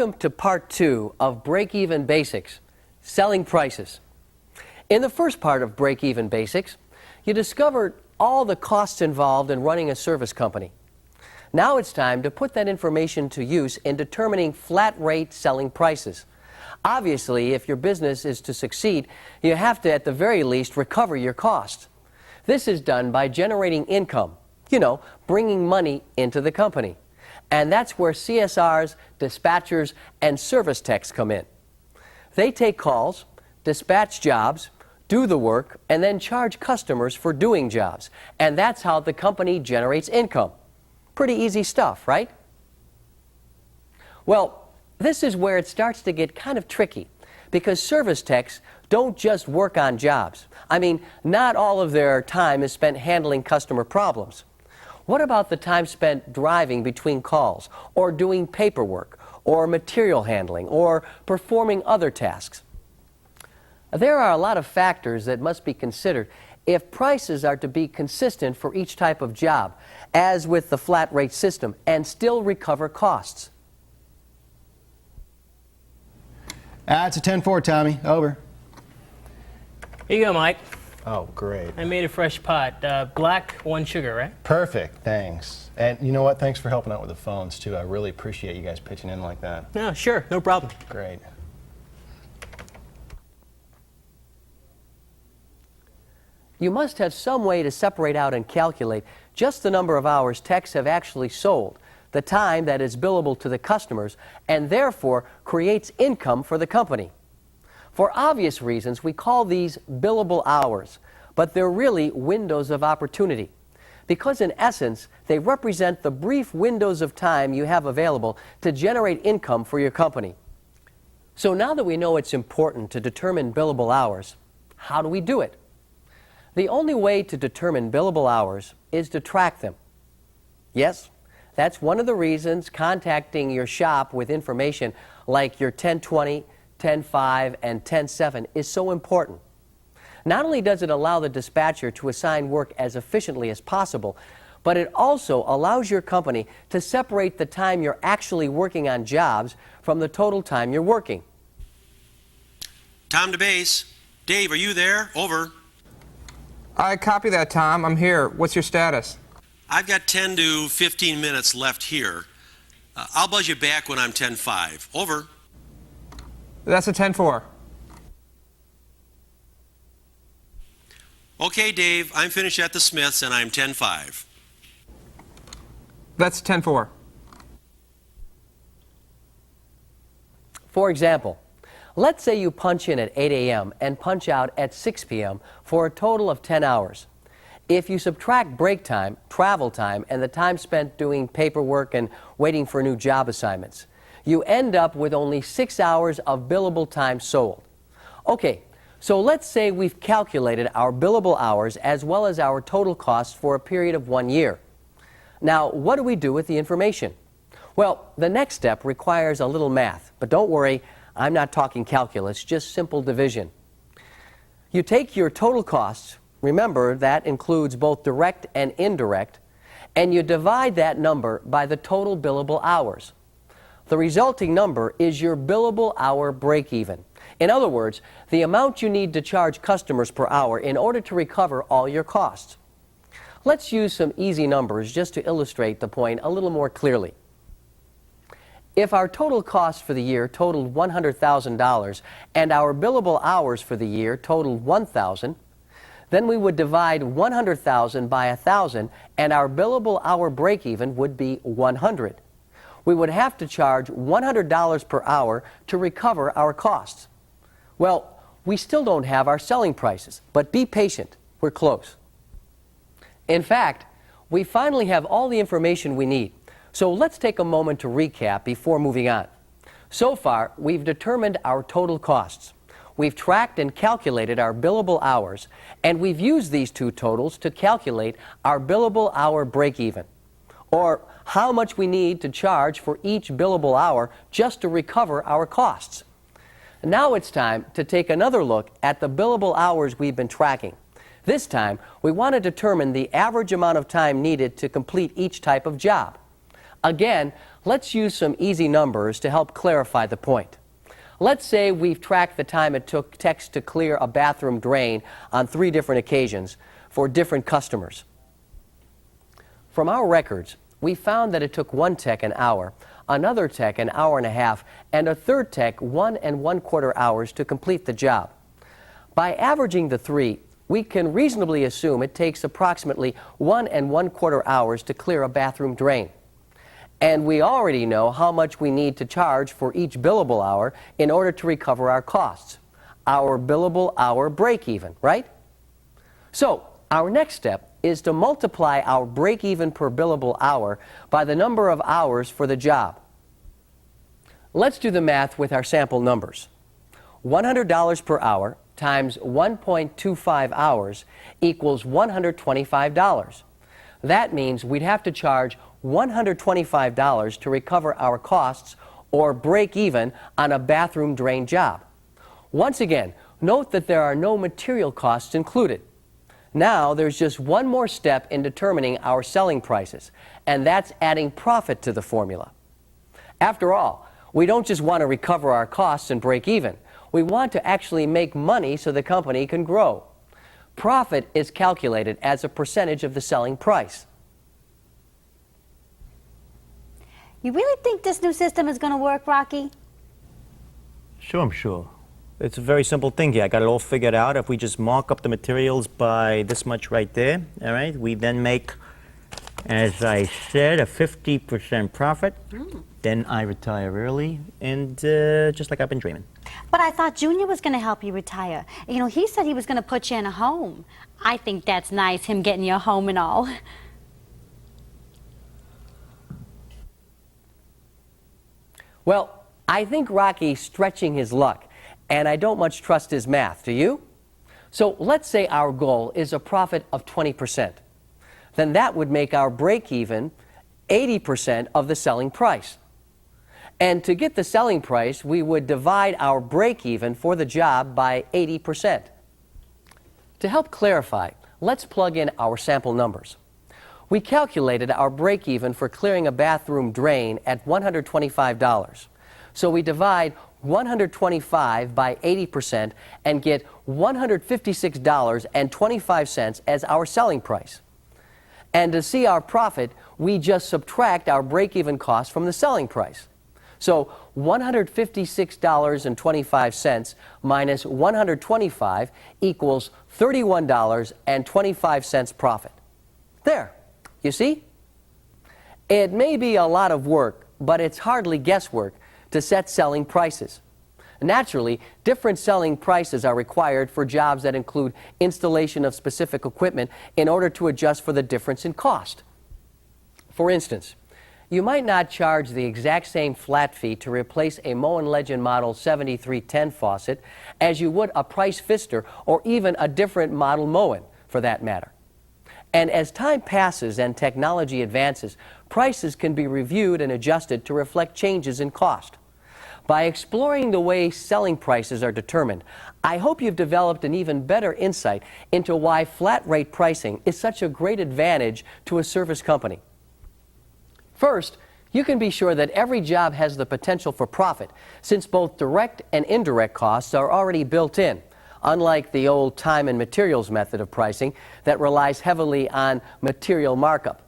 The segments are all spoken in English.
Welcome to part 2 of Break-Even Basics, Selling Prices. In the first part of Break-Even Basics, you discovered all the costs involved in running a service company. Now it's time to put that information to use in determining flat rate selling prices. Obviously, if your business is to succeed, you have to, at the very least, recover your costs. This is done by generating income, bringing money into the company. And that's where CSRs, dispatchers, and service techs come in. They take calls, dispatch jobs, do the work, and then charge customers for doing jobs. And that's how the company generates income. Pretty easy stuff, right? Well, this is where it starts to get kind of tricky, because service techs don't just work on jobs. I mean, not all of their time is spent handling customer problems. What about the time spent driving between calls, or doing paperwork, or material handling, or performing other tasks? There are a lot of factors that must be considered if prices are to be consistent for each type of job, as with the flat rate system, and still recover costs. It's a 10-4, Tommy. Over. Here you go, Mike. Oh, great. I made a fresh pot. Black, 1 sugar, right? Perfect, thanks. And you know what? Thanks for helping out with the phones, too. I really appreciate you guys pitching in like that. No, sure, no problem. Great. You must have some way to separate out and calculate just the number of hours techs have actually sold, the time that is billable to the customers, and therefore creates income for the company. For obvious reasons, we call these billable hours, but they're really windows of opportunity, because in essence, they represent the brief windows of time you have available to generate income for your company. So now that we know it's important to determine billable hours, how do we do it? The only way to determine billable hours is to track them. Yes, that's one of the reasons contacting your shop with information like your 1020, 10.5, and 10.7 is so important. Not only does it allow the dispatcher to assign work as efficiently as possible, but it also allows your company to separate the time you're actually working on jobs from the total time you're working. Tom to base. Dave, are you there? Over. I copy that, Tom. I'm here. What's your status? I've got 10 to 15 minutes left here. I'll buzz you back when I'm 10.5. Over. That's a 10-4. Okay, Dave, I'm finished at the Smiths and I'm 10.5. That's 10-4. For example, let's say you punch in at 8 a.m. and punch out at 6 p.m. for a total of 10 hours. If you subtract break time, travel time, and the time spent doing paperwork and waiting for new job assignments, you end up with only 6 hours of billable time sold. Okay, so let's say we've calculated our billable hours as well as our total costs for a period of 1 year. Now, what do we do with the information? Well, the next step requires a little math, but don't worry, I'm not talking calculus, just simple division. You take your total costs, remember that includes both direct and indirect, and you divide that number by the total billable hours. The resulting number is your billable hour break-even. In other words, the amount you need to charge customers per hour in order to recover all your costs. Let's use some easy numbers just to illustrate the point a little more clearly. If our total cost for the year totaled $100,000 and our billable hours for the year totaled 1,000, then we would divide 100,000 by 1,000 and our billable hour break-even would be 100. We would have to charge $100 per hour to recover our costs. Well, we still don't have our selling prices, but be patient, we're close. In fact, we finally have all the information we need, so let's take a moment to recap before moving on. So far, we've determined our total costs. We've tracked and calculated our billable hours, and we've used these two totals to calculate our billable hour break-even, or how much we need to charge for each billable hour just to recover our costs. Now it's time to take another look at the billable hours we've been tracking. This time, we want to determine the average amount of time needed to complete each type of job. Again, Let's use some easy numbers to help clarify the point. Let's say we've tracked the time it took techs to clear a bathroom drain on 3 different occasions for different customers. From our records, we found that it took 1 tech an hour, another tech an hour and a half, and a third tech 1 1/4 hours to complete the job. By averaging the 3, we can reasonably assume it takes approximately 1 1/4 hours to clear a bathroom drain. And we already know how much we need to charge for each billable hour in order to recover our costs. Our billable hour break-even, right? So, our next step is to multiply our break-even per billable hour by the number of hours for the job. Let's do the math with our sample numbers. $100 per hour times 1.25 hours equals $125. That means we'd have to charge $125 to recover our costs or break even on a bathroom drain job. Once again, note that there are no material costs included. Now there's just one more step in determining our selling prices, and that's adding profit to the formula. After all, we don't just want to recover our costs and break even. We want to actually make money so the company can grow. Profit is calculated as a percentage of the selling price. You really think this new system is going to work, Rocky? Sure, I'm sure. It's a very simple thing here. I got it all figured out. If we just mark up the materials by this much right there, all right, we then make, as I said, a 50% profit. Then I retire early, and just like I've been dreaming. But I thought Junior was going to help you retire. You know, he said he was going to put you in a home. I think that's nice, him getting you a home and all. Well, I think Rocky's stretching his luck, and I don't much trust his math, do you? So let's say our goal is a profit of 20%. Then that would make our break-even 80% of the selling price. And to get the selling price, we would divide our break-even for the job by 80%. To help clarify, let's plug in our sample numbers. We calculated our break-even for clearing a bathroom drain at $125. So we divide 125 by 80% and get $156.25 as our selling price. And to see our profit, we just subtract our break-even cost from the selling price. So $156.25 minus 125 equals $31.25 profit. There, you see? It may be a lot of work, but it's hardly guesswork to set selling prices. Naturally, different selling prices are required for jobs that include installation of specific equipment in order to adjust for the difference in cost. For instance, you might not charge the exact same flat fee to replace a Moen Legend Model 7310 faucet as you would a Price Pfister or even a different model Moen, for that matter. And as time passes and technology advances, prices can be reviewed and adjusted to reflect changes in cost. By exploring the way selling prices are determined, I hope you've developed an even better insight into why flat rate pricing is such a great advantage to a service company. First, you can be sure that every job has the potential for profit, since both direct and indirect costs are already built in, unlike the old time and materials method of pricing that relies heavily on material markup.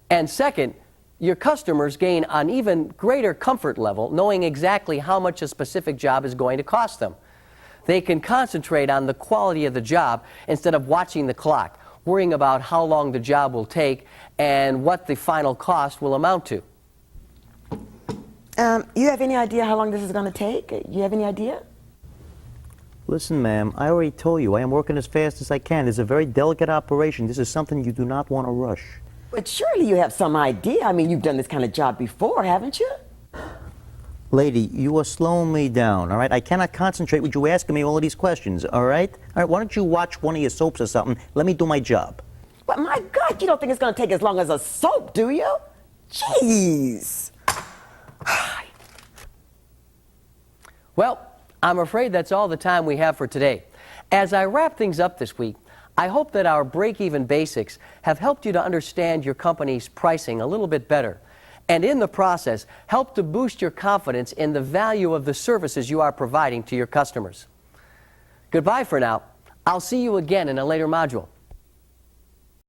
And second, your customers gain an even greater comfort level knowing exactly how much a specific job is going to cost them. They can concentrate on the quality of the job instead of watching the clock, worrying about how long the job will take and what the final cost will amount to. You have any idea how long this is going to take? You have any idea? Listen, ma'am, I already told you I am working as fast as I can. It's a very delicate operation. This is something you do not want to rush. But surely you have some idea. I mean, you've done this kind of job before, haven't you? Lady, you are slowing me down, all right? I cannot concentrate with you asking me all of these questions, all right? All right, why don't you watch one of your soaps or something? Let me do my job. But my God, you don't think it's going to take as long as a soap, do you? Jeez. Well, I'm afraid that's all the time we have for today. As I wrap things up this week, I hope that our break-even basics have helped you to understand your company's pricing a little bit better and in the process, help to boost your confidence in the value of the services you are providing to your customers. Goodbye for now. I'll see you again in a later module.